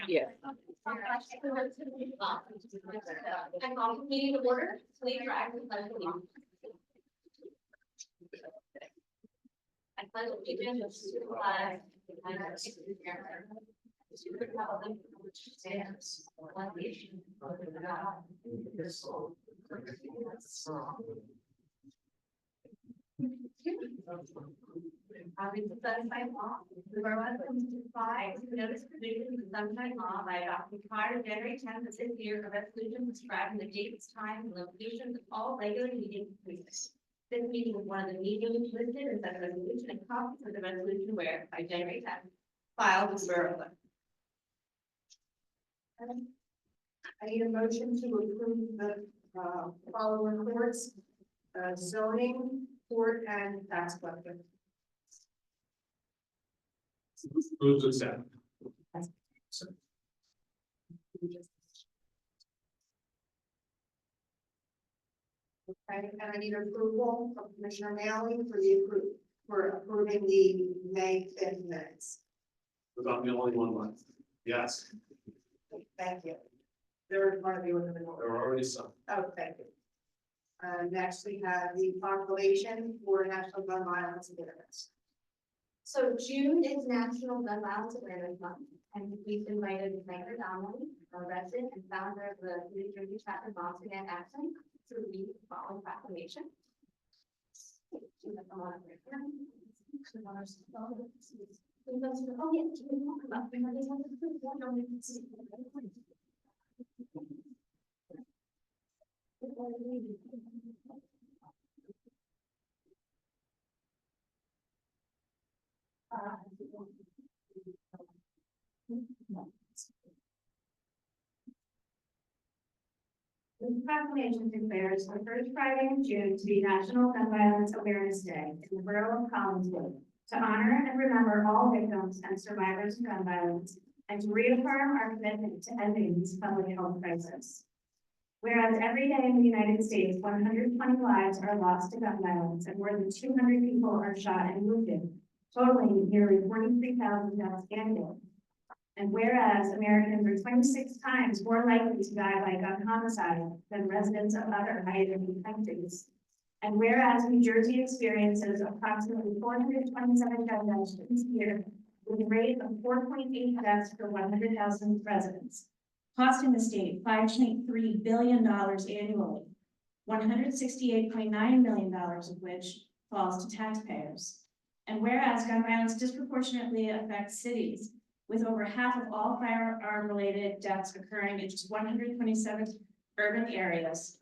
Yeah. I call the meeting to order. Please rise and pledge allegiance. I pledge allegiance to the flag of the United States of America, to the republic which stands one nation under God, indivisible, with liberty and justice for all. Having the sunshine law, the borough of comply to notice provision of the sunshine law by adopting prior to January 10th of this year, a resolution describing the dates, time, and locations of all regular meetings. This meeting is one of the meetings listed in such resolution, and copies of the resolution were by January 10th filed with the borough. I need a motion to approve the following reports: zoning, court, and tax collector. Move to accept. Okay, and I need approval from Commissioner Manley for approving the May 5th minutes. Without the only one left. Yes, Thank you. They're in front of you in the middle. there are already some. Oh, thank you. Next, we have the proclamation for National Gun Violence Awareness. So June is National Gun Violence Awareness Month, and we've invited Mayor Donnelly, a resident and founder of the New Jersey chapter of Moms Against Action, to read the following proclamation. This proclamation declares the first Friday in June to be National Gun Violence Awareness Day in the borough of Collinswood, to honor and remember all victims and survivors of gun violence, and to reaffirm our commitment to ending this public health crisis. Whereas every day in the United States, 120 lives are lost to gun violence, and more than 200 people are shot and wounded, totaling nearly 43,000 deaths annually. And whereas Americans are 26 times more likely to die by gun homicide than residents of other high-income countries. And whereas New Jersey experiences approximately 427 gun deaths each year, with a rate of 4.8 deaths per 100,000 residents, costing the state $5.3 billion annually, $168.9 million of which falls to taxpayers. And whereas gun violence disproportionately affects cities, with over half of all firearm-related deaths occurring in just 127 urban areas.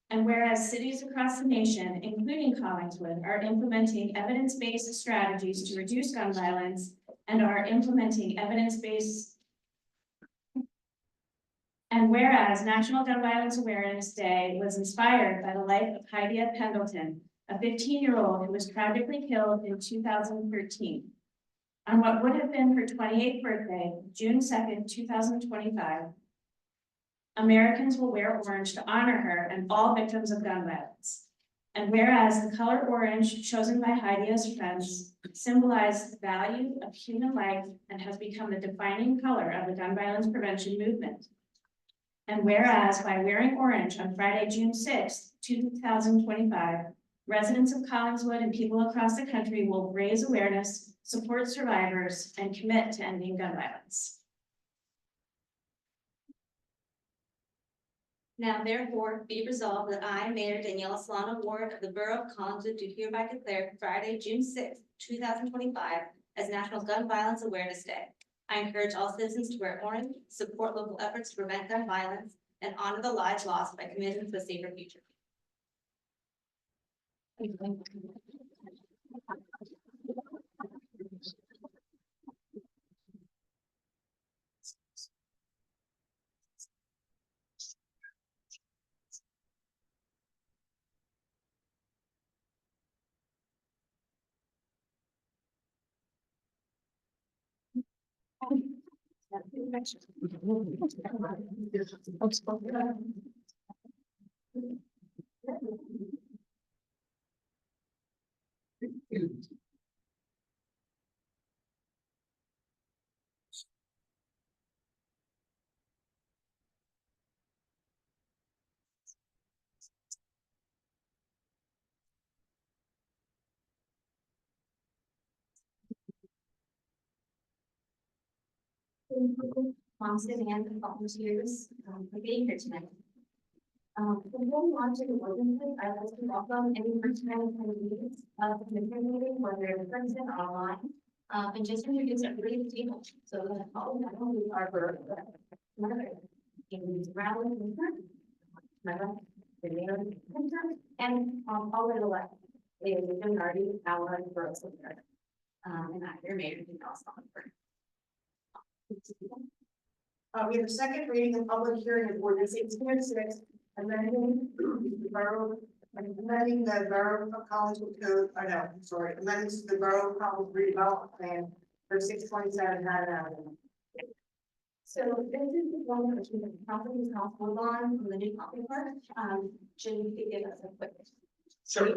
And whereas cities across the nation, including Collinswood, are implementing evidence-based strategies to reduce gun violence and are implementing evidence-based. And whereas National Gun Violence Awareness Day was inspired by the life of Hydea Pendleton, a 15-year-old who was tragically killed in 2013. On what would have been her 28th birthday, June 2nd, 2025, Americans will wear orange to honor her and all victims of gun violence. And whereas the color orange chosen by Hydea's friends symbolized the value of human life and has become the defining color of the gun violence prevention movement. And whereas by wearing orange on Friday, June 6th, 2025, residents of Collinswood and people across the country will raise awareness, support survivors, and commit to ending gun violence. Now therefore be resolved that I, Mayor Daniela Solano Ward of the Borough of Collinswood, do hereby declare Friday, June 6th, 2025 as National Gun Violence Awareness Day. I encourage all citizens to wear orange, support local efforts to prevent gun violence, and honor the lives lost by committing to a safer future. Moms and volunteers for being here tonight. Before we launch into ordinances, I'd like to welcome any first-time attendees of the commission meeting, whether in person or online, and just introduce everybody to the table. So we're going to call them who are for Rowland, the mayor, and all the left is Bernardi, our girls. And I'm your mayor, also. We have a second reading of public hearing of ordinance 1806, amending the borough of Collinswood Code, amendments to the borough of Collinswood redevelopment plan for 627 Haddon Avenue. So this is the one that the property council on from the new property park. Jim, you could give us a quick. Sure.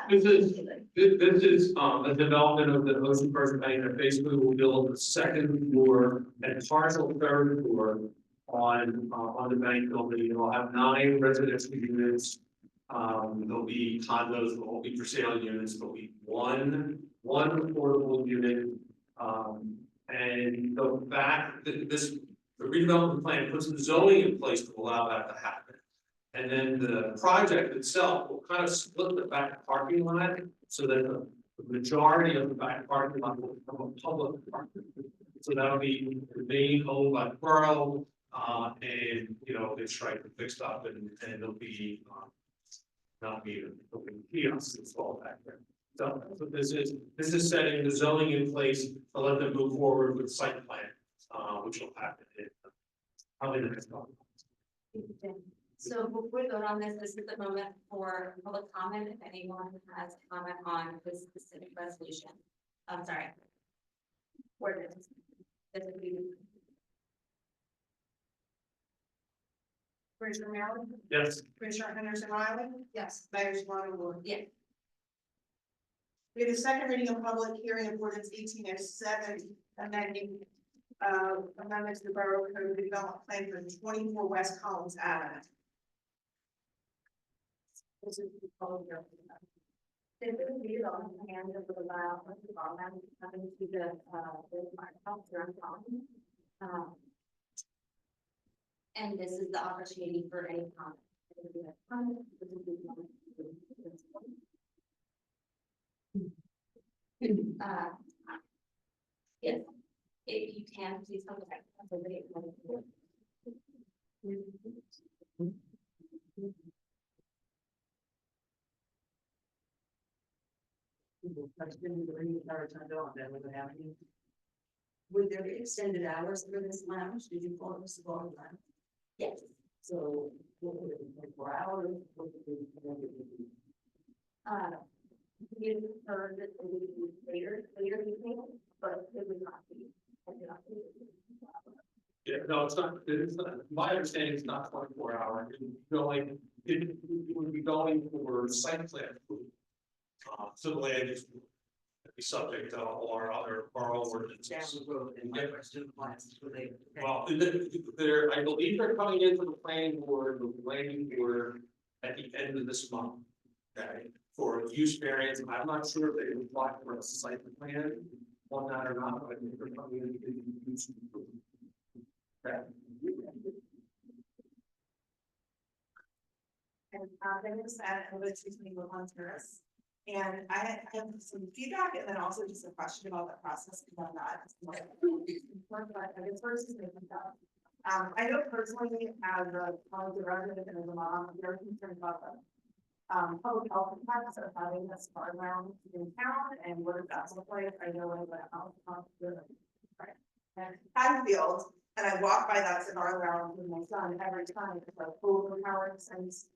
This is a development of the Ocean First Bank that basically will build a second floor and partial third floor on the bank building. It'll have 9 residential units. There'll be condos, there won't be for sale units, there'll be one affordable unit. And the redevelopment plan puts the zoning in place to allow that to happen. And then the project itself will kind of split the back parking lot so that the majority of the back parking lot will become a public parking. So that'll be remaining owned by the borough, and it's striped and fixed up, and it'll be not metered, there'll be kiosks installed back there. So this is setting the zoning in place to let them move forward with site plan, which will happen in probably the next couple. So before we vote on this is the moment for public comment. If anyone has a comment on this specific resolution, I'm sorry. Ordinance. This would be. Commissioner Mallon, Yes. Commissioner Henderson Riley, Yes. Mayor Swan Ward. Yeah. We have a second reading of public hearing of ordinance 1807, amending amendments to the borough code redevelopment plan for 24 West Collins Avenue. This is the public hearing. This is read on the hand of the law of the law, having to the house around town. And this is the opportunity for any comment. Yes, if you can, please come back. Would there be extended hours for this lounge? Did you call this a long time? Yes. So, what would it be, 24 hours? What would it be? You heard that it would be later evening, but it would not be. Yeah, no, it's not, my understanding is not 24 hour, it would be going for site plan. So the land is be subject to all our other borough ordinances. Down the road, and my question applies to the. Well, I believe they're coming into the planning board, the planning board at the end of this month. Okay, for use variance, I'm not sure if they apply for a site plan on that or not, but I think they're coming into the use. Okay. And then it's at which between the ones for us. And I have some feedback and then also just a question about the process because I'm not. I guess first is the feedback. I know personally as a college resident and as a mom, I'm very concerned about the public health impacts of having this far around in town and what does that look like? I know in the health, right, and Hadfield, and I walk by that cigar lounge with my son every time, it's like overpowering sense.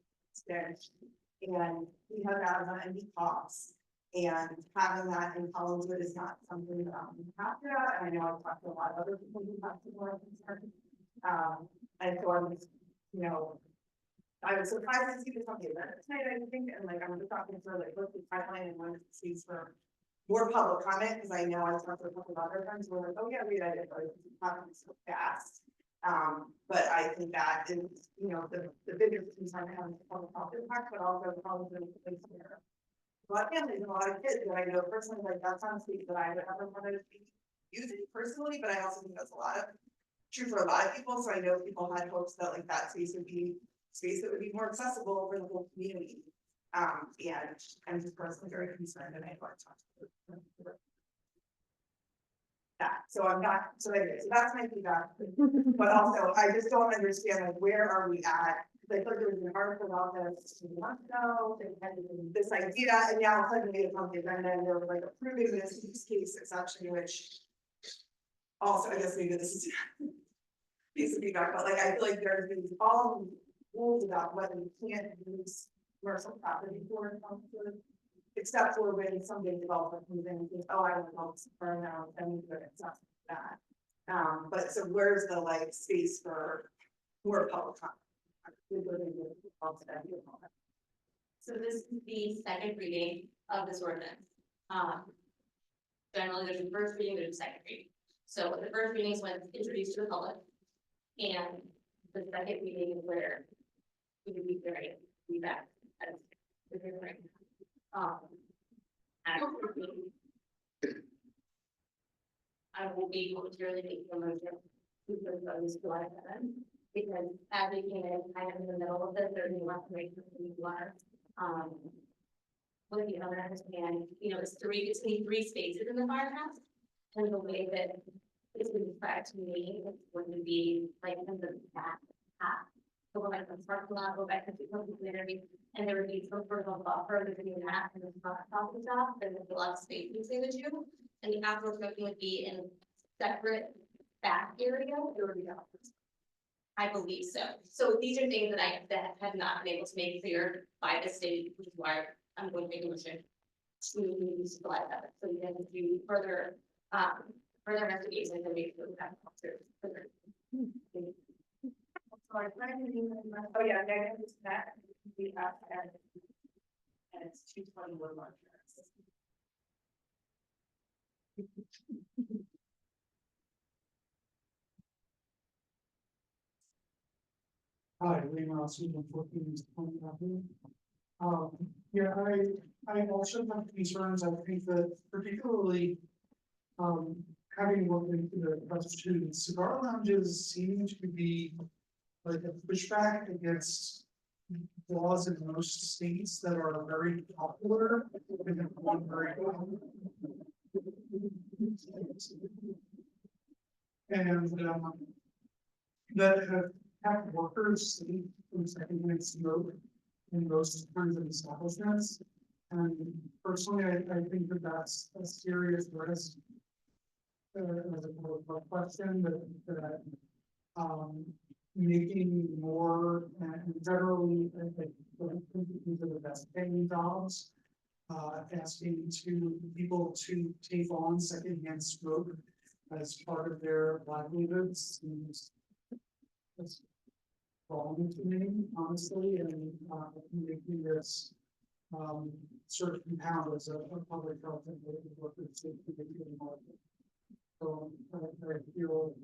And he has asthma and he coughs. And having that in Collinswood is not something that I'm happy about, and I know I've talked to a lot of other people who have similar concerns. And so I'm just, you know, I was surprised to see this on the event tonight, I think, and like, I'm just talking through like, what's the pipeline and when it sees for more public comment, because I know I've talked to a couple of other friends who are like, oh yeah, we did it, but it's happening so fast. But I think that is, you know, the biggest concern I have is the public health impact, but also probably the place where a lot of families and a lot of kids that I know personally, like that's on speak that I would ever want to be using personally, but I also think that's a lot of true for a lot of people. So I know people had hopes that like that space would be space that would be more accessible for the whole community. And I'm just personally very concerned and I want to talk to that. So I'm not, so anyway, so that's my feedback. But also, I just don't understand like where are we at? Like, there was an article about this 2 months ago, they had this idea, and now suddenly it's on the agenda, and they're like approving this use case exception, which also, I guess maybe this is piece of feedback, but like, I feel like there's these all rules about whether you can't use commercial property for except for when somebody developer comes in and thinks, oh, I want to help burn out, and we it's not that. But so where's the like space for more public comment? So this is the second reading of this ordinance. Generally, there's a first reading, there's a second reading. So the first reading is when it's introduced to the public. And the second reading is where we would be hearing feedback as the hearing. I will be momentarily making a motion because of this July 7th. Because as we came in kind of in the middle of this, there's new information from the water. With the others, and you know, it's between 3 spaces in the firehouse. And the way that it's been described to me, it's going to be like in the back half. So we're like the parking lot, go back to the community, and there would be some sort of a buffer between that and the front coffee shop, and there's a lot of space between the two. And the outdoor smoking would be in separate back area, there would be office. I believe so. So these are things that have not been able to make clear by the state, which is why I'm going to make a motion to supply that. So we can do further investigation and make sure that further. Oh yeah, it's that we have and it's 221 March. Hi, Lee Rossi, from 14 East Point Avenue. Yeah, I also have concerns. I think that particularly, having looked into the question, cigar lounges seem to be like a pushback against laws in most states that are very popular and have won very well. And that have workers sleep from secondhand smoke in most kinds of establishments. And personally, I think that that's a serious risk. As a public health question, that making more and generally, I think, these are the best paying jobs. Asking people to take on secondhand smoke as part of their livelihoods seems wrong to me, honestly, and making this sort of compound as a public health and worker safety market. So I feel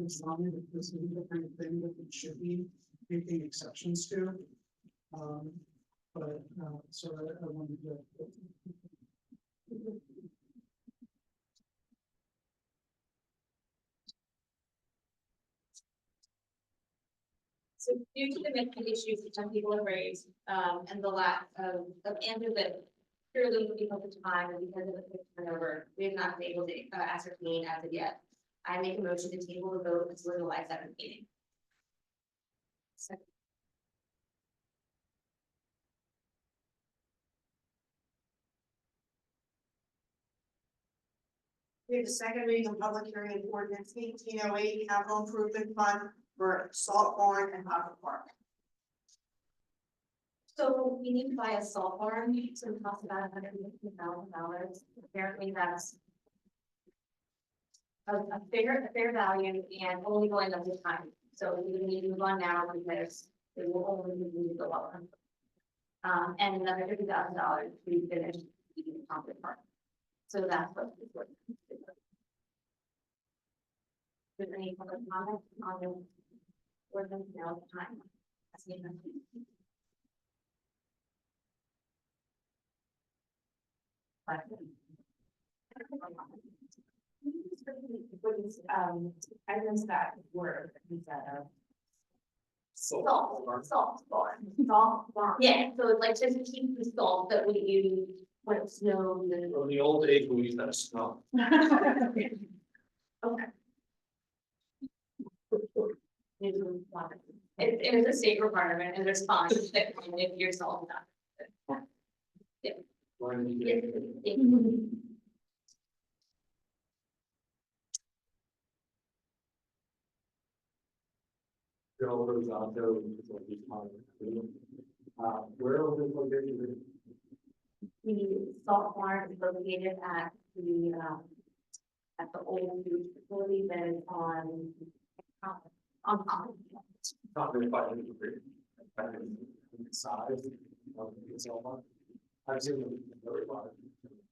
it's not that this is the kind of thing that we should be making exceptions to. So I wanted to. So due to the many issues that some people have raised, and the lack of answers that purely because of time and because of the quick turnover, we have not been able to ascertain as of yet. I make a motion to table the vote until the July 7th meeting. We have the second reading of public hearing of ordinance 1808 capital improvement fund for Salt Barn and Hocker Park. So we need to buy a salt barn, so it costs about $150,000. Apparently that's a fair value and only going up with time. So we need to move on now because it will only need to go up. And another $50,000 to finish the concrete part. So that's what this work. Is there any public comment on the ordinance now time? That's the end. Items that were, Salt barn. Yeah, so it's like just keep the salt that we use when it snows and. In the old days, we used that smell. Okay. It's a state requirement and there's fines that come if you're salt not. Where are we located? The salt barn is located at the old food facility that is on. Not very far. Size of the cell phone. I've seen them very large.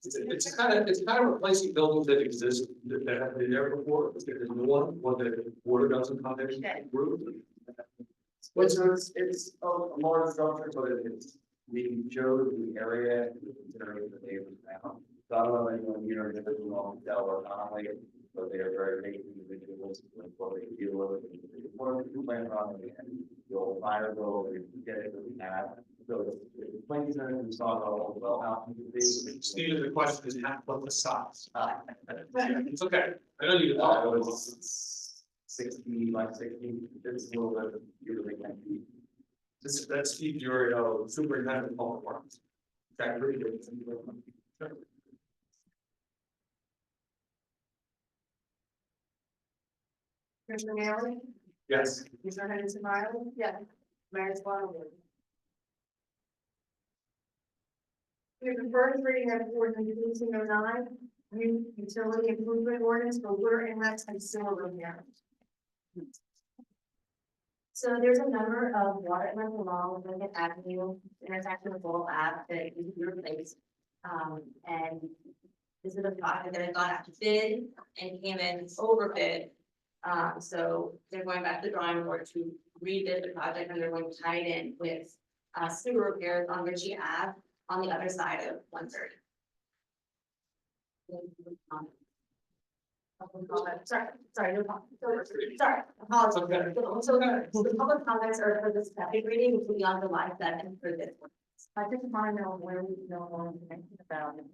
It's kind of replacing buildings that exist that have been there before. It's a new one that water doesn't come in roof. Well, so it's a large structure, but it's, we chose the area considering the neighbors now. So I don't know if anyone here is living on Delaware Connolly, but they are very big individuals, with what they deal with. What we plan on, the old fire bill, we get it that we have. So it's plain sense, we saw it all well out. Steve, the question is what the size? It's okay. I know you. It was 60 by 60, it's a little bit, usually can be. That's Steve Durio, superintendent of public works. Okay, pretty good. Sure. Commissioner Manley, Yes. Commissioner Henderson Riley. Yeah. Mayor Swanton. We have the first reading of ordinance 1809, new utility improvement ordinance for water inlets and sewer repair. So there's a number of water inlets along Lincoln Avenue, intersection with Lowell Ave that need to be replaced. And this is a project that had gone out to bid and came in over bid. So they're going back to the drawing board to rebid the project and they're going to tie it in with sewer repairs on Ritchie Ave on the other side of 130. Sorry, no problem. Sorry, apologies. So the public comments are for the second reading, which will be on July 7th for this one. I just want to know where we know more information about it.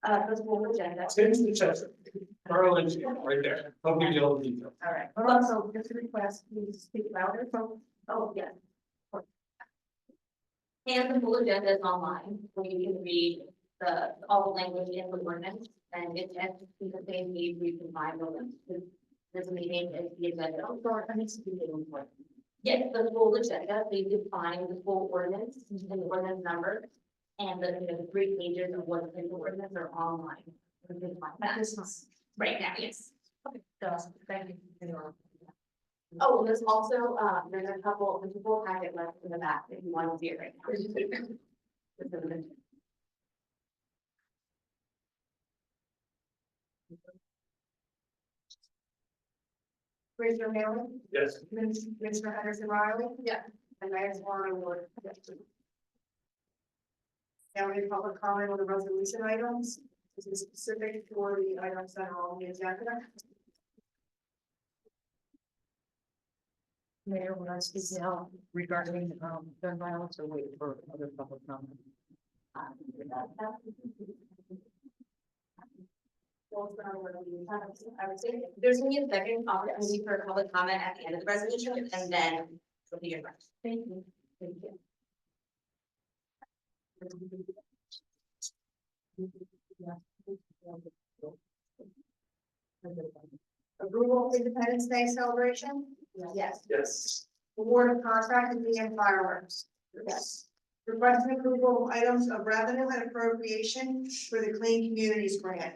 The full agenda. Tim's the Chester. Carl and Jim, right there. I'll give you all the details. All right, but also just a request, please speak louder, so. Oh, yes. And the full agenda is online, where you can read all the language in the ordinance, and it's at the same page, we can find the link. This meeting is the agenda. Oh, sorry, I need to be able to. Yes, the full agenda, so you can find the full ordinance and the ordinance number. And the 3 pages of what's in the ordinance are online. You can find that. Right now, yes. Okay, thank you. Oh, and there's also, there's a full packet left in the back if you want to see it right now. Commissioner Manley, Yes. Commissioner Henderson Riley. Yeah. And Mayor Swanton. Now we have public comment on the resolution items. This is specific for the items that are on the agenda. Mayor, when I speak now regarding, gun violence or wait for other public comment? I would say there's gonna be a second opportunity for public comment at the end of the resolution, and then it'll be your turn. Thank you. Thank you. Approval of Independence Day celebration? Yes. Yes. Award of contract and BM fireworks? Yes. Requesting approval of items of revenue and appropriation for the Clean Communities Grant?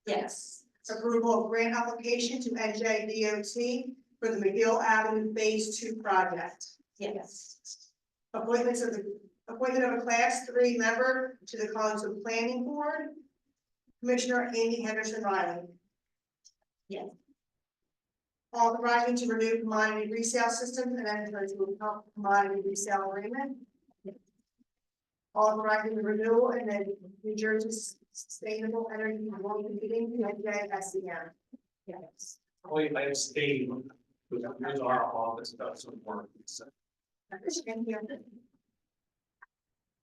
Yes. Approval of grant application to NJDOT for the McGill Avenue Phase 2 project? Yes. Appointment of a Class 3 member to the Collinsville Planning Board? Commissioner Amy Henderson Riley? Yes. Authorizing to renew commodity resale system and enter into a commodity resale agreement? Authorizing the renewal and then New Jersey Sustainable Energy Loan Committee, NJSEM? Yes. Only I abstain, because here's our office does some work. So, Thank you.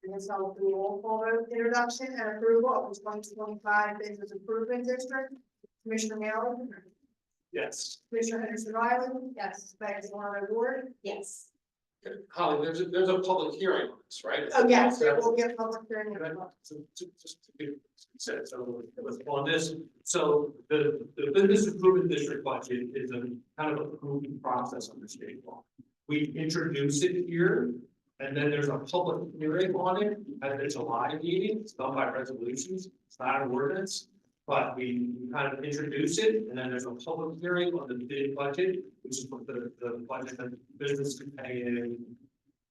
And this will be roll call vote introduction and approval of the 2025 Business Improvement District. Commissioner Malley? yes. Commissioner Henderson Riley? Yes. Vice Chair Ward? Yes. Holly, there's a public hearing on this, right? Oh, yes, there will be a public hearing. Just to be said, so with on this, so the business improvement district budget is a kind of approving process under state law. We introduce it here, and then there's a public hearing on it at the July meeting, it's done by resolutions, it's not an ordinance. But we kind of introduce it, and then there's a public hearing on the bid budget, which is what the budget that the business can pay in.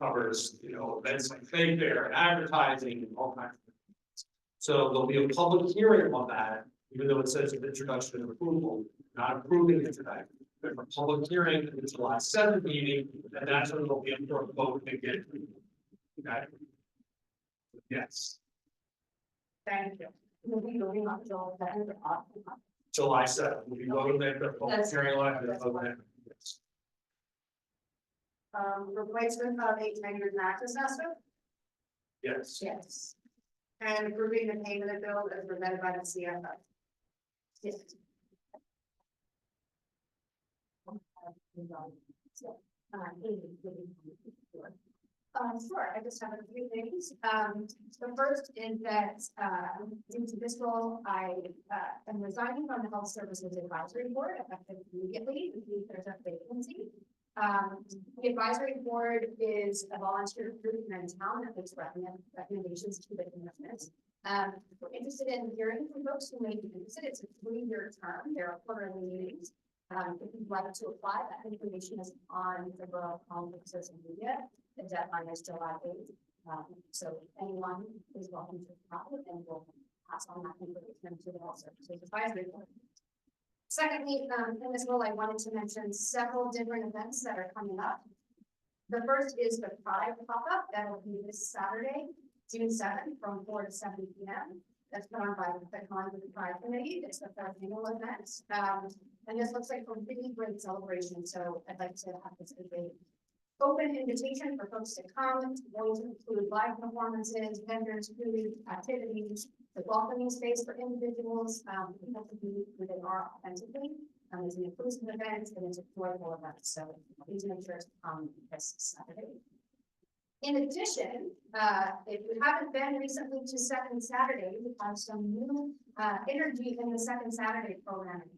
Covers, events like trade fair and advertising and all kinds of things. So there'll be a public hearing on that, even though it says introduction and approval, not approving it tonight. There's a public hearing in the July 7th meeting, and that's when it'll be up for a vote again. Okay. Yes, Thank you. We'll be voting on July 7th, we'll be voting there, the public That's- hearing on it. Yes. Replacement of a tenured max assessor Yes. Yes. and approving the payment of bills as presented by the CFO. Yes. Sure, I just have a few things. The first is that, due to this role, I, am resigning from the Health Services Advisory Board effective immediately, if there's a vacancy. The advisory board is a volunteer group in town that makes recommendations to the commissioners. We're interested in hearing from folks who may be interested. It's a 3-year term. There are quarterly meetings. If you'd like to apply, that information is on the Borough College social media. The deadline is July 8th. So anyone is welcome to apply, and we'll pass on that information to the Health Services Advisory Board. Secondly, in this role, I wanted to mention several different events that are coming up. The first is the Pride pop-up that will be this Saturday, June 7th, from 4 to 7 p.m. That's put on by the Congress Pride Committee. It's the third annual event. And this looks like a really great celebration. So I'd like to have this as an open invitation for folks to come. It's going to include live performances, vendors, food, activities, the welcoming space for individuals, people to be who they are authentically. It's an inclusive event and it's a joyful event. So please make sure to come this Saturday. In addition, if you haven't been recently to Second Saturday, we have some new energy in the Second Saturday programming.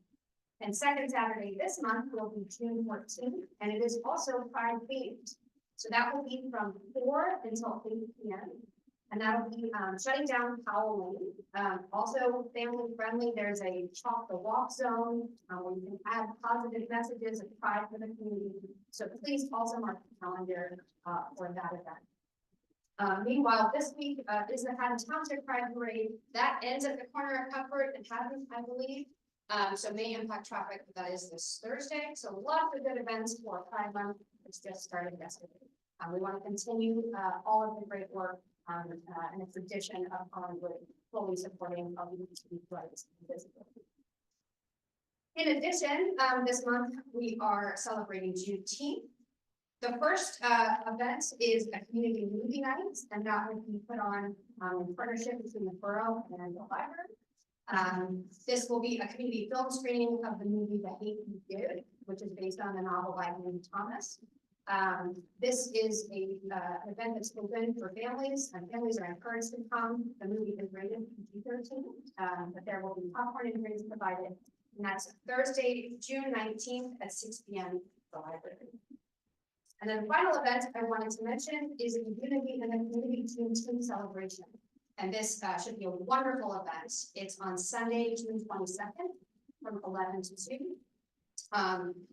And Second Saturday this month will be June 14th, and it is also Pride themed. So that will be from 4 until 8 p.m. And that'll be shutting down Powell Lane. Also family friendly, there's a chalk the walk zone where you can add positive messages of pride for the community. So please also mark the calendar for that event. Meanwhile, this week is the Haddon Township Pride Parade. That ends at the corner of Cuthbert and Haddon, I believe. So may impact traffic, but that is this Thursday. So lots of good events for Pride Month. It's just started yesterday. We want to continue all of the great work and the tradition of Hollywood fully supporting LGBT rights and visibility. In addition, this month we are celebrating Juneteenth. The first event is a community movie night, and that will be put on in partnership between the borough and the library. This will be a community film screening of the movie The Hate U Give, which is based on the novel by Ian Thomas. This is a event that's open for families, and families are encouraged to come. The movie is rated PG-13, but there will be popcorn and drinks provided. And that's Thursday, June 19th at 6 p.m. at the library. And then the final event I wanted to mention is the Unity and the Community Team Celebration. And this should be a wonderful event. It's on Sunday, June 22nd from 11 to 2.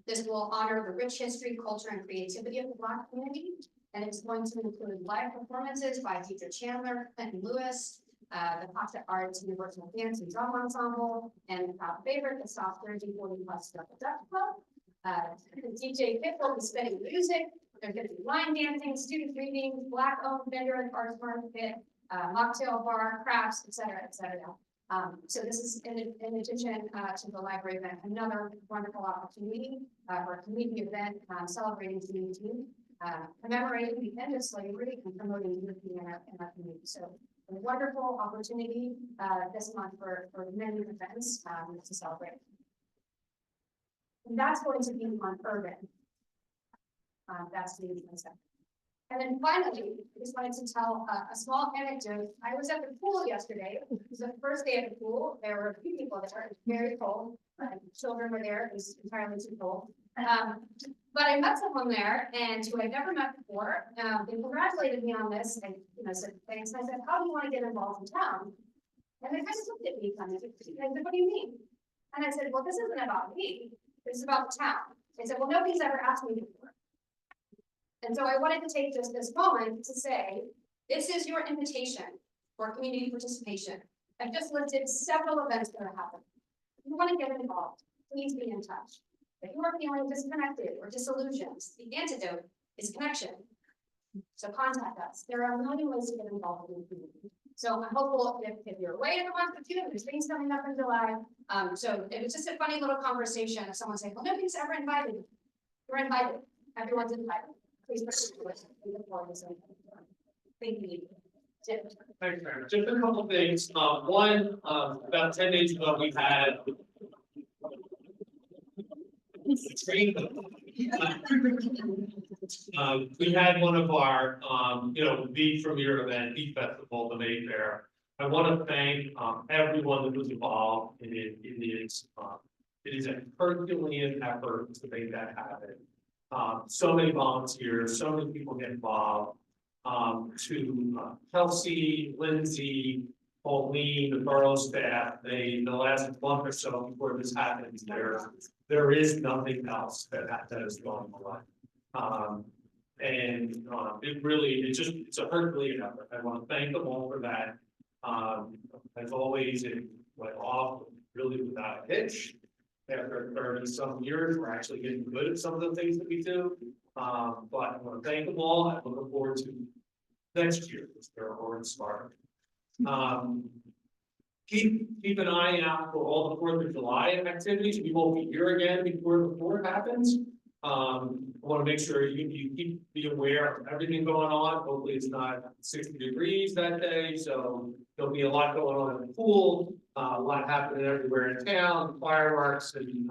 This will honor the rich history, culture, and creativity of the Black community. And it's going to include live performances by Teacher Chandler, Clinton Lewis, the Costa Arts Universal Dance and Drum Ensemble, and our favorite, the South Jersey 40 Plus Double Duck Club. DJ Pitt will be spinning music. There's going to be line dancing, student readings, Black-owned vendor and arts market, mocktail bar, crafts, et cetera, et cetera. So this is in addition to the library event, another wonderful opportunity for a community event celebrating community, commemorating the end of slavery and promoting unity in our community. So a wonderful opportunity this month for many events to celebrate. And that's going to be on urban. That's the second. And then finally, I just wanted to tell a small anecdote. I was at the pool yesterday. It was the first day at the pool. There were a few people there. It was very cold. Children were there. It was entirely too cold. But I met someone there, and who I'd never met before. They congratulated me on this, and said thanks. And I said, "How do you want to get involved in town?" And they kind of looked at me, kind of. They said, "What do you mean?" And I said, "Well, this isn't about me. This is about the town." They said, "Well, nobody's ever asked me before." And so I wanted to take just this moment to say, this is your invitation for community participation. I've just listed several events that are happening. If you want to get involved, please be in touch. If you are feeling disconnected or disillusioned, the antidote is connection. So contact us. There are a million ways to get involved in the community. So I'm hopeful if you're away in a month or two, there's things coming up in July. So it was just a funny little conversation of someone saying, "Well, nobody's ever invited me." You're invited. Everyone's invited. Please participate. Thank you. Jim. Thanks, Mary. Just a couple of things. One, about 10 days ago, we had we had one of our, the premier event, the festival, the Mayfair. I want to thank everyone that was involved in it. It is a Herculean effort to make that happen. So many volunteers, so many people get involved. To Kelsey, Lindsay, Pauline, the borough staff, the last month or so before this happens, there is nothing else that is going on. It's a Herculean effort. I want to thank them all for that. As always, it went off really without a hitch. After 30 some years, we're actually getting good at some of the things that we do. But I want to thank them all. I'm looking forward to next year, because they're already smart. Keep an eye out for all the 4th of July activities. We won't be here again before the 4th happens. I want to make sure you be aware of everything going on. Hopefully it's not 60 degrees that day, so there'll be a lot going on in the pool, a lot happening everywhere in town, fireworks and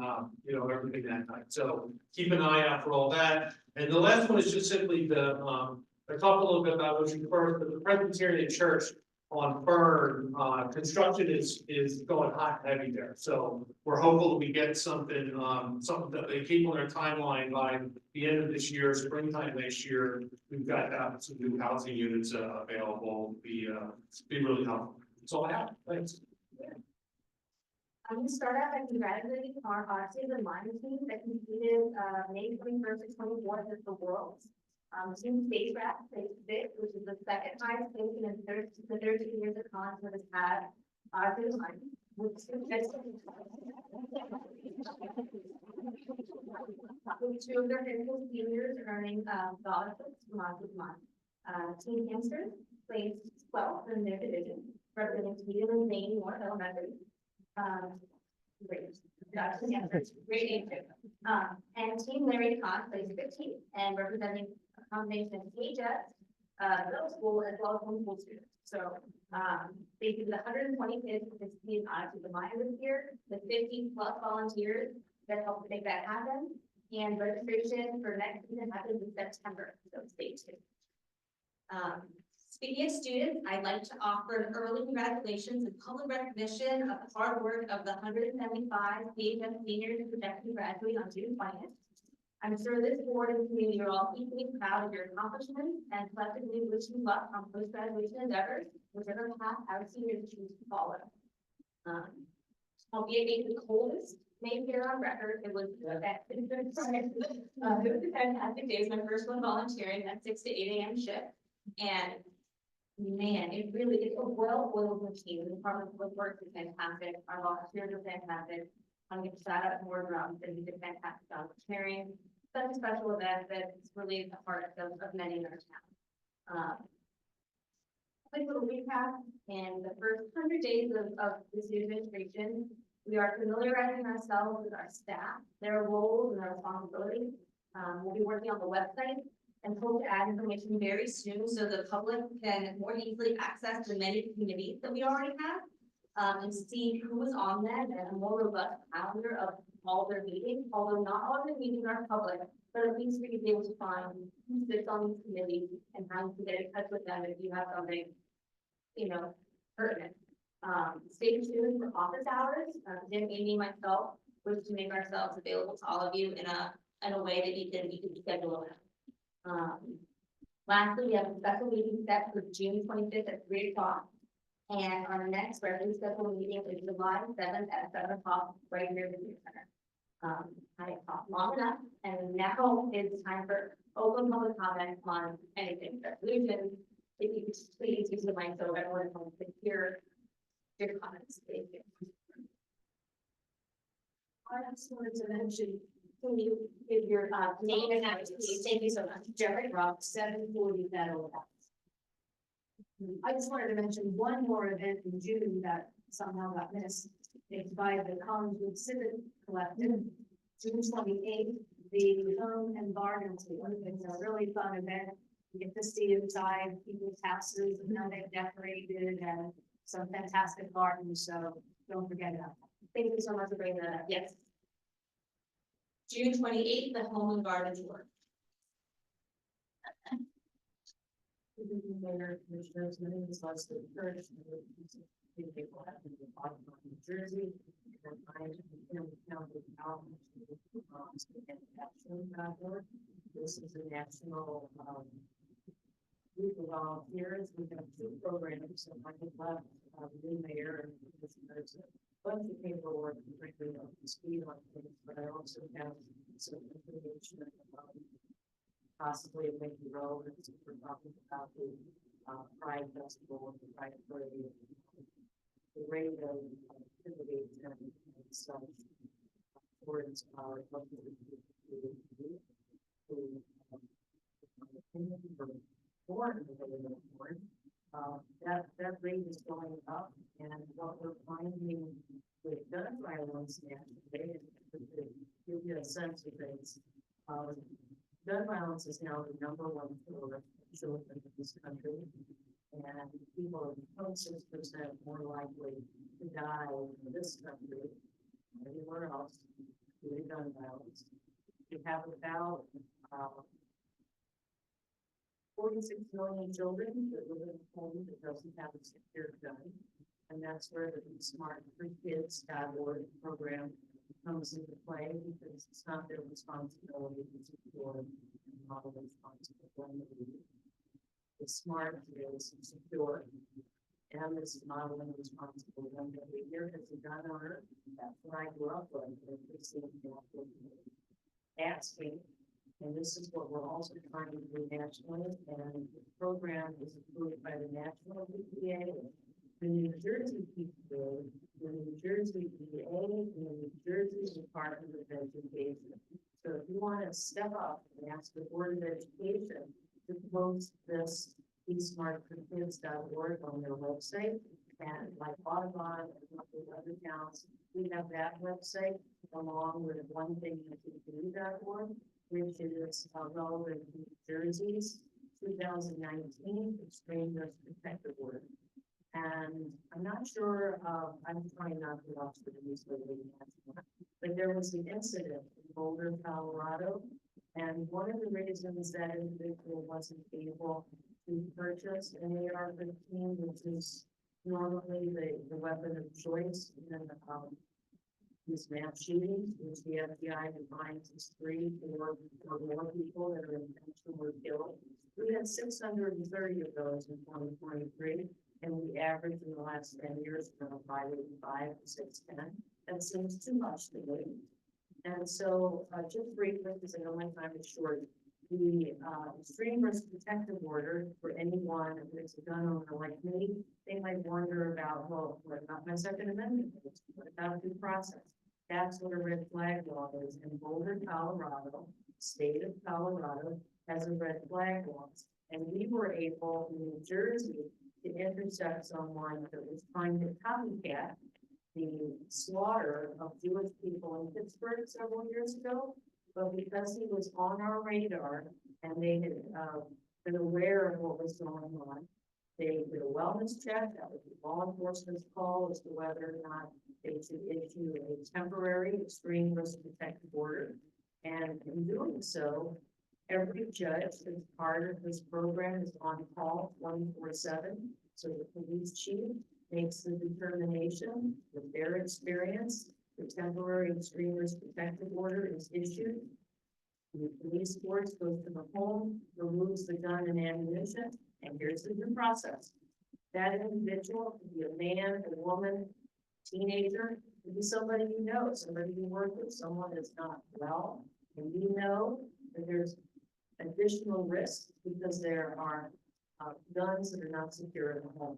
everything that night. So keep an eye out for all that. And the last one is just simply I talked a little bit about Ocean First, but the Presbyterian Church on Fern, construction is going hot and heavy there. So we're hopeful that we get something that they keep on their timeline by the end of this year, springtime next year. We've got some new housing units available. Be really helpful. That's all I have. Thanks. I'm going to start out by congratulating our artists and line team that completed May 21st to 24th at the Worlds. Team Space Rap placed 5th, which is the second highest place in the 13 years of cons that has had artists and line. With two of their high seniors earning scholarships month to month. Team Hamster placed 12th in their division, representing Sweden and Maine North Elementary. Great. That's the answer. Great answer. And Team Larry Kahn plays 15 and representing a combination of CHS, middle school as well as homeschool students. So, basically the 120 kids participating on the Maya this year, the 50 plus volunteers that helped make that happen. And registration for next season happens in September, so stay tuned. Speaking of students, I'd like to offer an early congratulations and public recognition of the hard work of the 175 PHS seniors who projected to graduate on June 20th. I'm sure this board and community are all equally proud of your accomplishments and collectively wish you luck on post-graduation endeavors, whichever path our seniors choose to follow. Albeit being the coldest May here on record, it was a fantastic day. It was my first one volunteering at 6 to 8 a.m. shift. And man, it really is a well-oiled machine. The Department of Public Works is fantastic. Our volunteers are fantastic. I'm going to shout out more drums and did a fantastic job of sharing such a special event that's really at the heart of many in our town. Quick little recap, in the first 100 days of this new administration, we are familiarizing ourselves with our staff, their roles and their responsibilities. We'll be working on the website and hope to add information very soon so the public can more easily access the many communities that we already have, and see who is on them and a more robust calendar of all their meetings, although not all of the meetings are public, but at least we can be able to find who sits on these committees and how you can get in touch with them if you have something, pertinent. Stay tuned for office hours. Jim, Amy, myself, wish to make ourselves available to all of you in a way that you can schedule it. Lastly, we have a special meeting set for June 25th at 3 o'clock. And our next regularly scheduled meeting is July 7th at 7 o'clock right here in the Senior Center. I talked long enough, and now it's time for open public comment on anything, resolutions. If you could just please use the mic so everyone can hear your comments. Thank you. I just wanted to mention, can you give your name and address, please? Thank you so much. Jerry Rock, 740 Meadow Ave. I just wanted to mention one more event in June that somehow got missed. It's by the Collinswood Civic Collective, June 28th, the Home and Garden Tour. It's a really fun event. You get to see inside people's houses and how they've decorated and some fantastic gardens, so don't forget about that. Thank you so much for bringing that up. Yes. June 28th, the Home and Garden Tour. Mayor, Commissioners, my name is Leslie Kirsch. New Jersey. And I am in the county of This is a national group of volunteers. We have 2 programs, and I have left the new mayor and there's a bunch of paperwork to bring me up to speed on things, but I also have some information about possibly it may be relevant if we're talking about the Pride Festival and the Pride Parade, the rate of activity and such towards our local that rate is going up, and what we're finding with gun violence now, today, to give you a sense of things, gun violence is now the #1 killer of children in this country, and people are 26% more likely to die in this country than anywhere else due to gun violence. We have about 46 million children that live in a home that doesn't have a secure gun, and that's where the SmartForKids.org program comes into play, because it's not their responsibility to secure and model responsibility. The smart is secure, and this is modeling responsible one every year as a gun owner. That's what I grew up with. Asking, and this is what we're also trying to do nationally, and the program is approved by the National PTA, the New Jersey PTA, the New Jersey EA, and the New Jersey Department of Education. So if you want to step up and ask the Board of Education to post this eSmartForKids.org on their website, and like Audubon and other towns we have that website along with one thing that we do.org, which is relevant to New Jersey's 2019 Extreme Risk Protective Order. And I'm not sure, I'm trying not to watch the news lately, but there was an incident in Boulder, Colorado. And one of the reasons that individual wasn't able to purchase an AR-15, which is normally the weapon of choice in these mass shootings, which the FBI defines as 3 or more people that are intentionally killed. We had 630 of those in 2023, and we averaged in the last 10 years from 585 to 610. That seems too much to me. And so, just briefly, because I know my time is short, the Extreme Risk Protective Order for anyone who's a gun owner like me, they might wonder about, well, what about my Second Amendment? What about due process? That's what a red flag law is. In Boulder, Colorado, state of Colorado has a red flag law. And we were able in New Jersey to intercept someone that was trying to copycat the slaughter of Jewish people in Pittsburgh several years ago. But because he was on our radar and they had been aware of what was going on, they did a wellness check. That was the law enforcement's call as to whether or not they should issue a temporary extreme risk protective order. And in doing so, every judge that's part of this program is on call 24/7. So the police chief makes the determination with their experience. The temporary extreme risk protective order is issued. The police force goes to the home, removes the gun and ammunition, and here's the due process. That individual could be a man, a woman, teenager, could be somebody you know, somebody you work with, someone that's not well. And you know that there's additional risk because there are guns that are not secure in the home.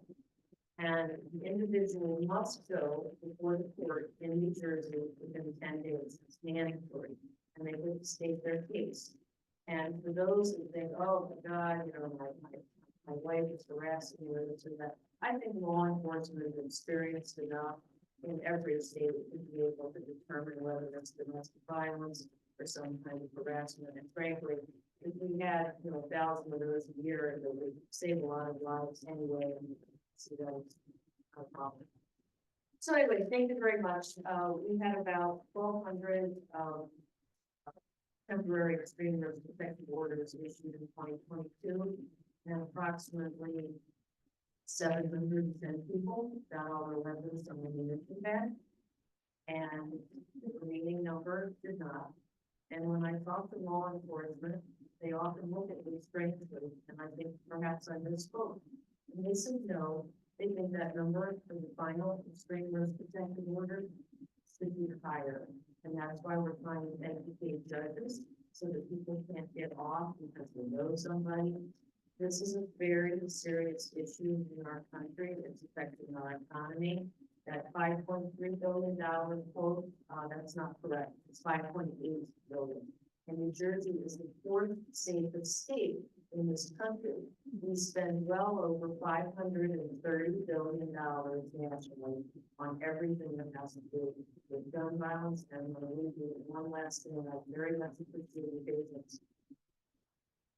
And the individual must go before the court in New Jersey within 10 days. It's mandatory. And they would state their case. And for those who think, oh my God, you know, my wife is harassing me or this or that, I think law enforcement is experienced enough in every state to be able to determine whether it's domestic violence or some kind of harassment. And frankly, if we had, you know, 1,000 of those a year, it would save a lot of lives anyway. And so that's a problem. So anyway, thank you very much. We had about 1,200 temporary extreme risk protective orders issued in 2022, and approximately 710 people got all their weapons on the ammunition bag, and the remaining number did not. And when I talk to law enforcement, they often look at me strangely, and I think perhaps I misspoke. And they said no, they think that number for the final extreme risk protective order should be higher. And that's why we're trying to educate judges so that people can't get off because they know somebody. This is a very serious issue in our country. It's affecting our economy. That $5.3 billion quote, that's not correct. It's 5.8 billion. And New Jersey is the 4th safest state in this country. We spend well over $530 billion nationally on everything that has to do with gun violence. And one last thing, I very much appreciate your patience.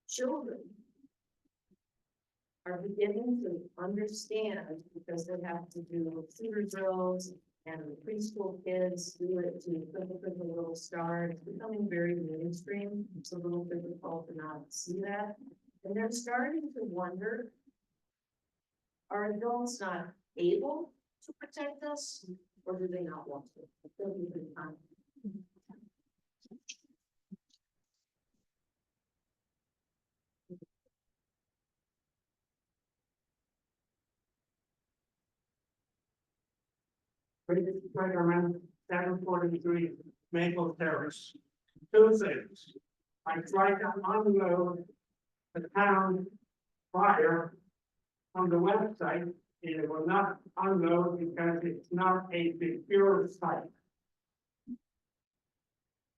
Children are beginning to understand because they have to do shooter drills and the preschool kids do it to put the little star. It's becoming very mainstream. It's a little difficult to not see that. And they're starting to wonder, are adults not able to protect us or do they not want to? Around 743 Maple Terrace. 2 things. I tried to unload the town fire on the website. It will not unload because it's not a secure site.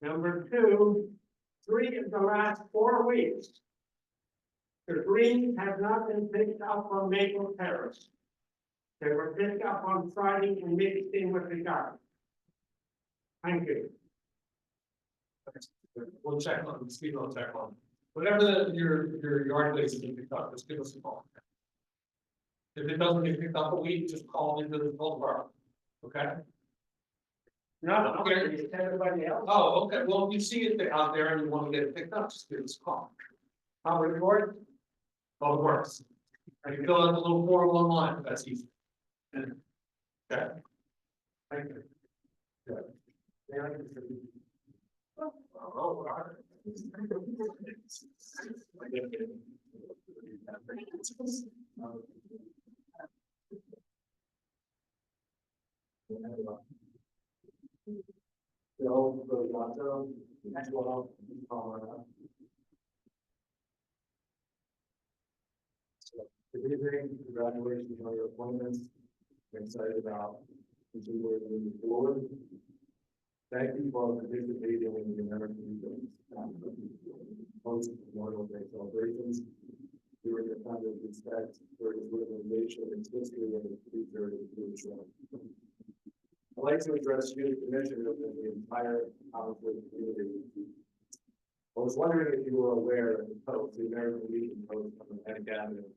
Number 2, 3 of the last 4 weeks, the greens have not been picked up on Maple Terrace. They were picked up on Friday and mixed in with the garbage. Thank you. We'll check on, Steve will check on. Whatever your yard waste can pick up, just give us a call. If it doesn't get picked up a week, just call into the whole bar. Okay? No, Okay. it's everybody else. Oh, okay, well, if you see it out there and you want to get it picked up, just give us a call. How would it work? Oh, it works. I can fill out the little form online, but that's easy. Okay. Thank you. Oh, all right. Bill Rosato, as well, good evening, congratulations on your appointments. I'm excited about continuing moving forward. Thank you for participating in the American Legion post Memorial Day celebrations. We were the kind of respect for his organization, its history, and its future is really strong. I'd like to address you, Commissioner, and the entire conflict community. I was wondering if you were aware of the post, the American Legion post on Atlantic Avenue.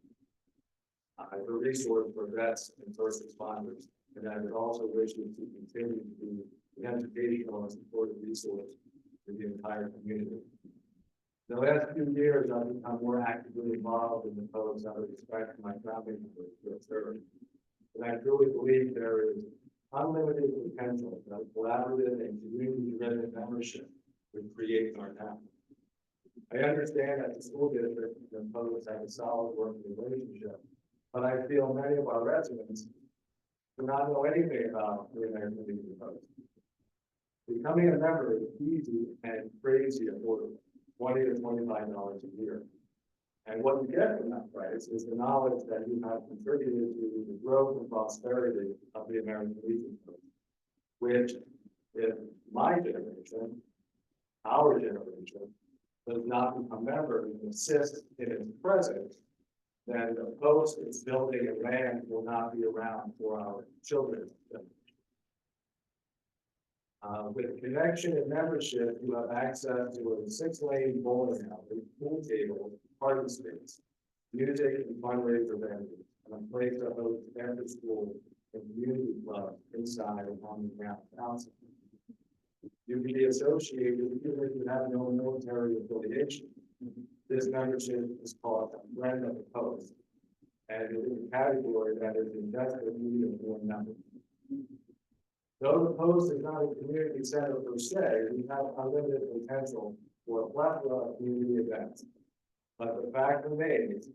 The resource for vets and first responders, and I would also wish you to continue to be an educational and supportive resource for the entire community. The last few years, I've become more actively involved in the post out of respect for my family members who have served. And I truly believe there is unlimited potential that collaborative and community-driven membership would create in our town. I understand that the school district and post have a solid working relationship, but I feel many of our residents do not know anything about the American Legion Post. Becoming a member is easy and crazy affordable, $20 to $25 a year. And what you get from that price is the knowledge that you have contributed to the growth and prosperity of the American Legion Post, which, if my generation, our generation, does not become members and assist in its presence, then the post it's building and land will not be around for our children. With connection and membership, you have access to a 6-lane bowling alley, pool table, party space, music and fundraiser venues, and a place to host after school and community clubs inside and on the ground outside. You can be associated even if you have no military affiliation. This membership is called a friend of the post, and it is a category that is in desperate need of more members. Though the post is not a community center per se, we have unlimited potential for a plethora of community events. But the fact remains,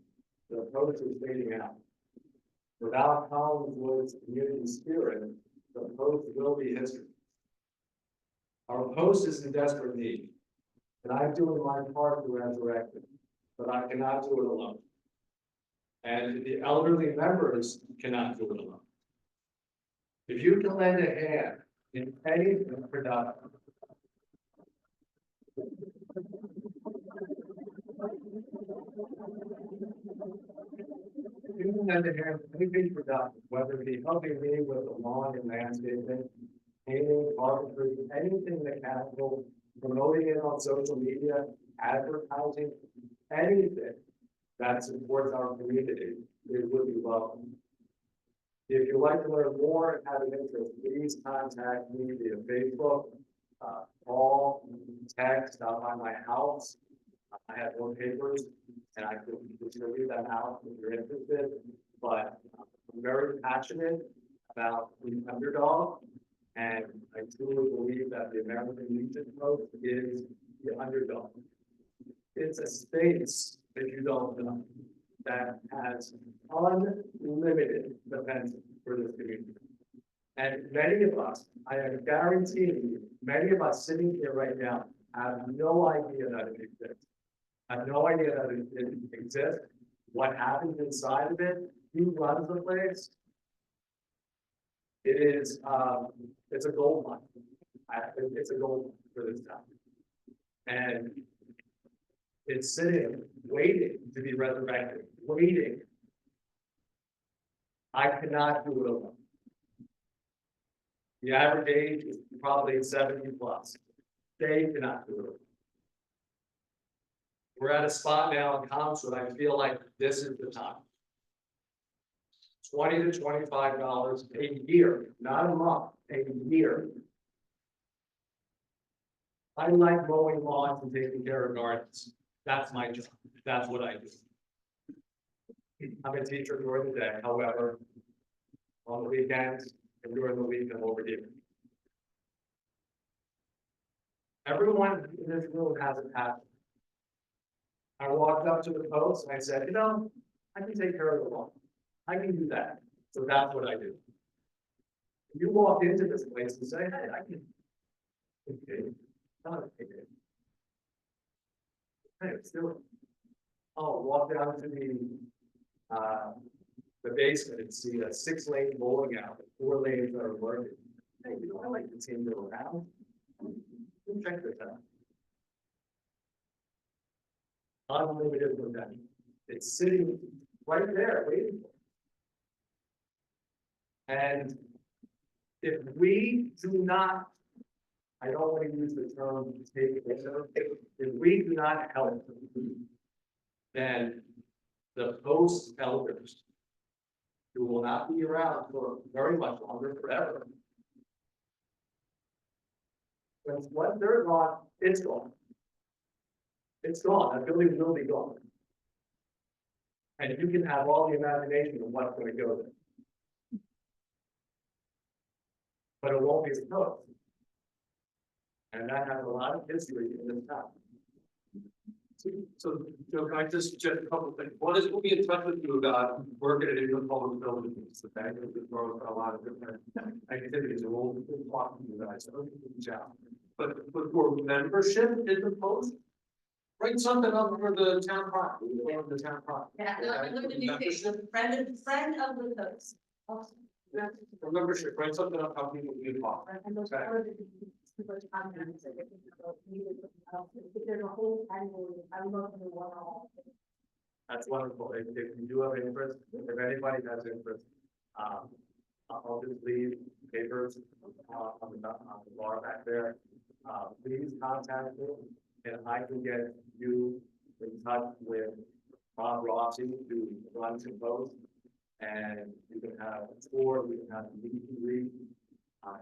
the post is fading out. Without Collinswood's community spirit, the post will be history. Our post is in desperate need, and I'm doing my part to resurrect it, but I cannot do it alone. And the elderly members cannot do it alone. If you can lend a hand in anything productive, if you can lend a hand in anything productive, whether it be helping me with the lawn and landscaping, painting, carpentry, anything mechanical, promoting it on social media, advertising, anything that supports our community, it would be welcome. If you'd like to learn more and have an interest, please contact me via Facebook, call, text, stop by my house. I have more papers and I can distribute them out if you're interested, but I'm very passionate about the underdog. And I truly believe that the American Legion Post is the underdog. It's a space, if you don't know, that has unlimited potential for this community. And many of us, I am guaranteeing you, many of us sitting here right now have no idea that it exists. Have no idea that it exists, what happens inside of it, who runs the place. It is, it's a gold mine. It's a gold mine for this town. And it's sitting, waiting to be resurrected, waiting. I cannot do it alone. The average age is probably 70+. They cannot do it. We're at a spot now in Chelmsford, I feel like this is the time. $20 to $25 a year, not a month, a year. I like mowing lawns and taking care of gardens. That's my job. That's what I do. I'm a teacher during the day, however, on the weekends and during the week I'm over here. Everyone in this room has a passion. I walked up to the post and I said, you know, I can take care of the lawn. I can do that. So that's what I do. You walk into this place and say, hey, I can. Okay. Not okay. Hey, let's do it. Oh, walk down to the basement and see a 6-lane bowling alley, 4 lanes that are working. Hey, you know, I like the team go around. Check this out. Unlimited potential. It's sitting right there waiting for it. And if we do not, I don't want to use the term take care, if we do not help, then the post elders who will not be around for very much longer, forever. When they're gone, it's gone. It's gone. That building will be gone. And you can have all the imagination of what's going to go there. But it won't be supposed. And that has a lot of history in this town. So, Joe, can I just check a couple of things? One is we'll be in touch with you about working at the public buildings, the bank, or a lot of different activities, and we'll talk to you guys, so reach out. But for membership in the post, write something up for the town property, the town property. Yeah, look at the new page, friend of the post. For membership, write something up how people can talk. And those Okay. are the super comments that they can go, if there's a whole annual, I'm looking at one all. That's wonderful. If you do have interest, if anybody has interest, I'll just leave papers on the bar back there. Please contact me and I can get you in touch with Bob Rossi to run some posts. And you can have a tour, we can have a meet and greet.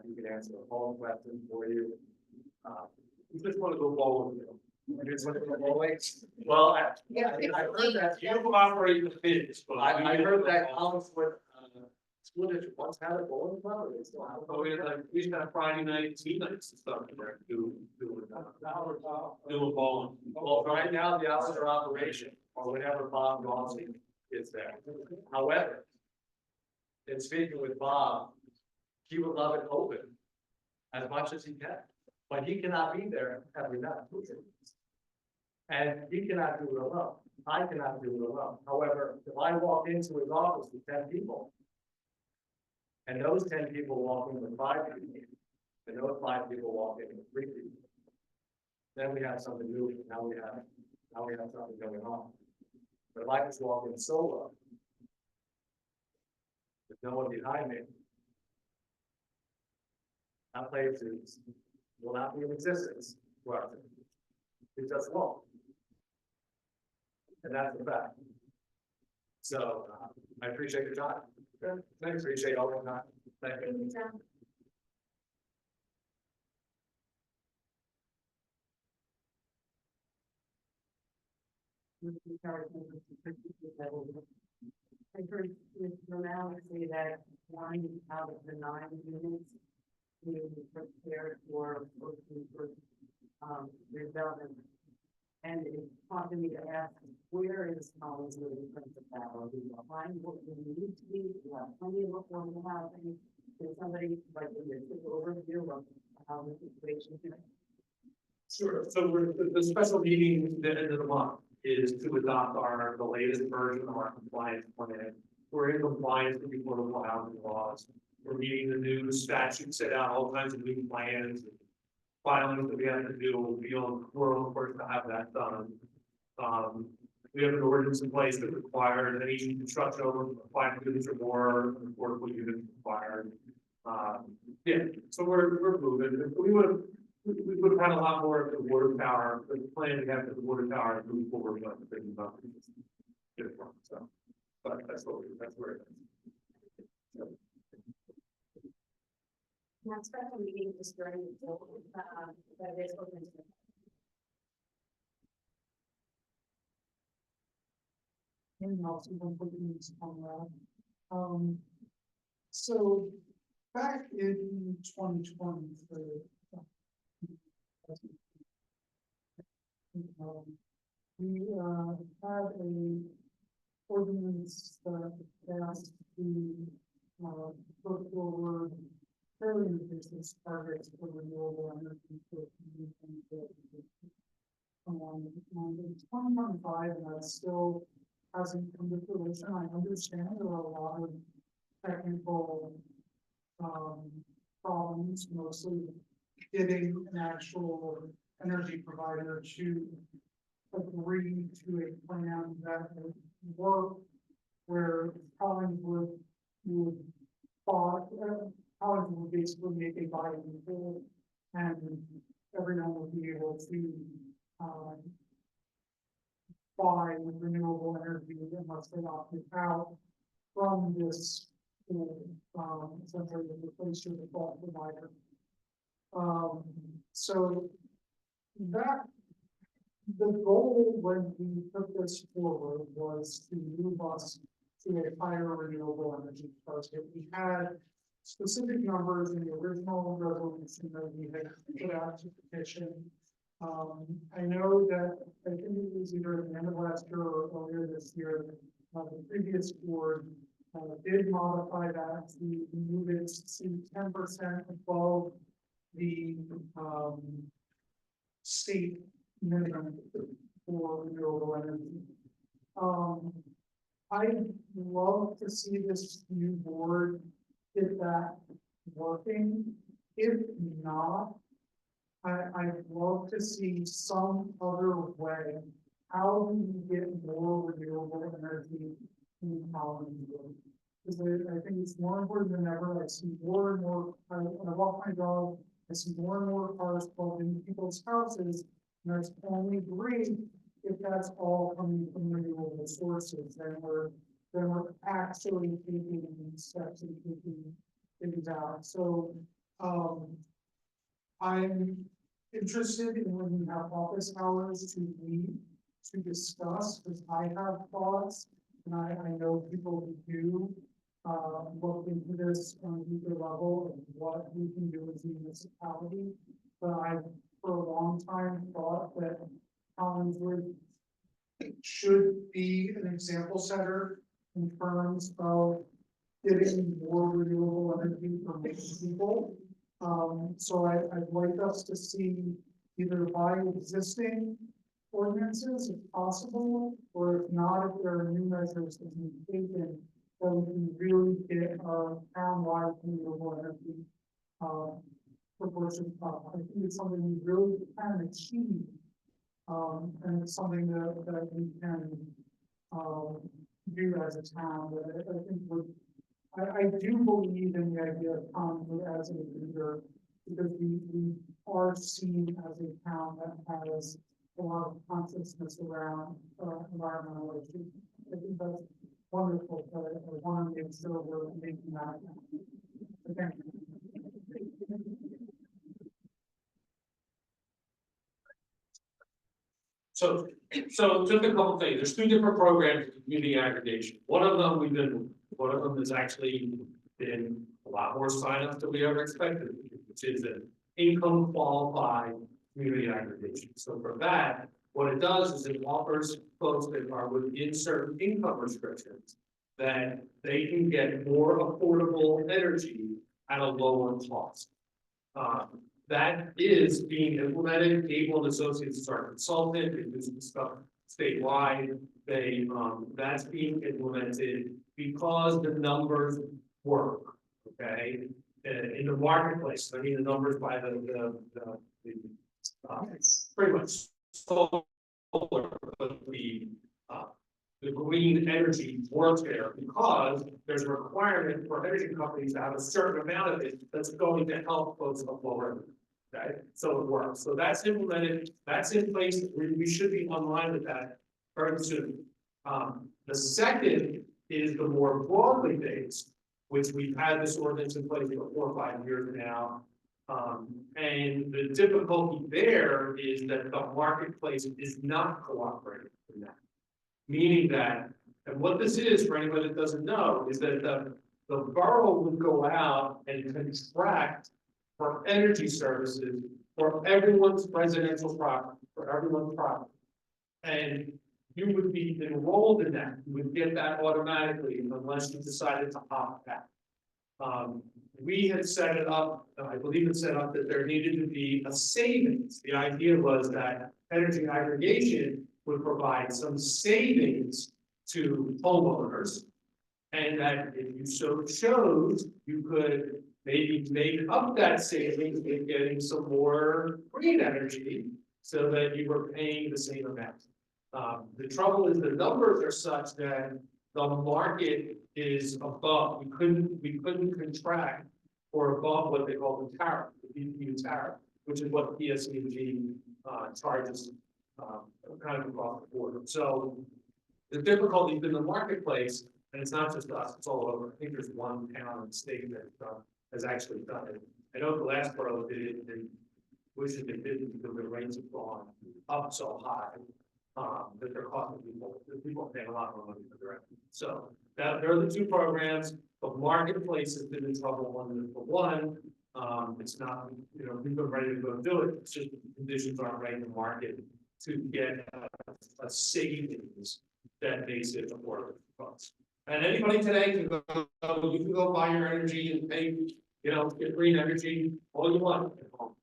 You can answer a phone question for you. You just want to go forward with it. You just want to go away? Well, I heard that. You operate the bids, but I heard that Collinswood, school district once had a bowling club, or they still have. Oh, we had like, we used to have Friday night, tea nights and stuff there, do a ball. Well, right now, the hours are operation, or whenever Bob Rossi is there. However, in speaking with Bob, he would love it open as much as he can, but he cannot be there every night. And he cannot do it alone. I cannot do it alone. However, if I walk into his office with 10 people, and those 10 people walk in with 5 people, and those 5 people walk in with 3 people, then we have something new. Now we have something going on. But if I just walk in solo, with no one behind me, that place will not be in existence. Well, it just won't. And that's the fact. So I appreciate your time. I appreciate all your time. Thank you. I heard Ms. Romano say that 1 out of the 9 units being prepared for redevelopment. And it prompted me to ask, where is Collinswood in terms of that? Are we behind what we need to be? Do we have plenty of affordable housing? Can somebody like to take overview of how the situation is? Sure, so the special meeting at the end of the month is to adopt the latest version of our compliance plan. We're in compliance with the affordable housing laws. We're meeting the new statute, set out all kinds of new plans, filings that we have to do. We're on course to have that done. We have an ordinance in place that requires any construction over 5 units or more affordable units required. Yeah, so we're moving, we would have had a lot more of the water tower, the plan to have the water tower move forward, but the thing about it is different, so. But that's where it is. Not special meeting just during the bill, that is open to. And also one quick news on that. So back in 2020, we had a ordinance that asked the put forward fairly ambitious targets for renewable energy for and in 2025, and that still hasn't come to fruition. I understand there are a lot of technical problems, mostly getting an actual energy provider to agree to a plan that would work, where Collins would Collins would basically make a buy-in pool, and everyone would be able to buy renewable energy unless they opted out from this pool, essentially to replace your default provider. So that the goal when we put this forward was to move us to a higher renewable energy target. We had specific numbers in the original resolution that we had put out to petition. I know that I think it was either at the end of last year or earlier this year, the previous board did modify that to move it to 10% above the state minimum for renewable energy. I'd love to see this new board get that working. If not, I'd love to see some other way. How do we get more renewable energy in Collins? Because I think it's more important than ever. I see more and more, I walk my dog, I see more and more cars pulled into people's houses, and that's only great if that's all coming from renewable sources. Then we're actually taking steps and taking things out. So I'm interested in when we have office hours to meet to discuss, because I have thoughts, and I know people who do look into this on a deeper level and what we can do as a municipality. But I've for a long time thought that Collinswood should be an example setter in terms of getting more renewable energy from people. So I'd like us to see either by existing ordinances if possible, or if not, if there are new measures that can be taken, that we can really get our town-wide renewable energy proportion up. I think it's something we really can achieve. And it's something that we can do as a town. That I think I do believe in the idea of Collingwood as a leader, because we are seen as a town that has a lot of consciousness around environmental issues. I think that's wonderful, but I want to make sure we're making that happen. So thank you. So just a couple things, there's two different programs in community aggregation. One of them has actually been a lot more signups than we ever expected, which is an income qualified community aggregation. So for that, what it does is it offers folks that are within certain income restrictions that they can get more affordable energy at a lower cost. That is being implemented. Cable and Associates are consulted, they do some stuff statewide. That's being implemented because the numbers work, okay? In the marketplace, I mean the numbers by pretty much solar, but the the green energy warfare, because there's a requirement for energy companies to have a certain amount of it that's going to help folks up lower. Okay, so it works, so that's implemented, that's in place, we should be online with that very soon. The second is the more broadly based, which we've had this ordinance in place for 4 or 5 years now. And the difficulty there is that the marketplace is not cooperating in that. Meaning that, and what this is, for anyone that doesn't know, is that the borough would go out and contract for energy services for everyone's residential property, for everyone's property. And you would be enrolled in that, you would get that automatically unless you decided to opt out. We had set it up, I believe it set up that there needed to be a savings. The idea was that energy aggregation would provide some savings to homeowners. And that if you so chose, you could maybe make up that savings in getting some more green energy so that you were paying the same amount. The trouble is the numbers are such that the market is above, we couldn't contract or above what they call the tariff, the BPU tariff, which is what PSEG charges kind of across the board. So the difficulty in the marketplace, and it's not just us, it's all over. I think there's one town in the state that has actually done it. I know the last borough did it, and wish that they didn't because the rates have gone up so high. That they're costing people are paying a lot more money for their. So that there are the two programs. The marketplace has been in trouble for one. It's not, we've been ready to go do it. It's just the conditions aren't right in the market to get a savings that makes it affordable for folks. And anybody today can go, you can go buy your energy and pay, get green energy all you want at home.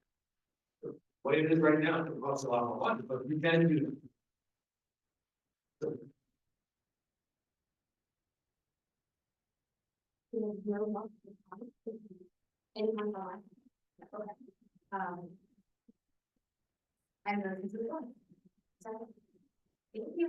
The way it is right now, it costs a lot more money, but you can do that. Anyone on? Okay. I'm going to the one. So, thank you.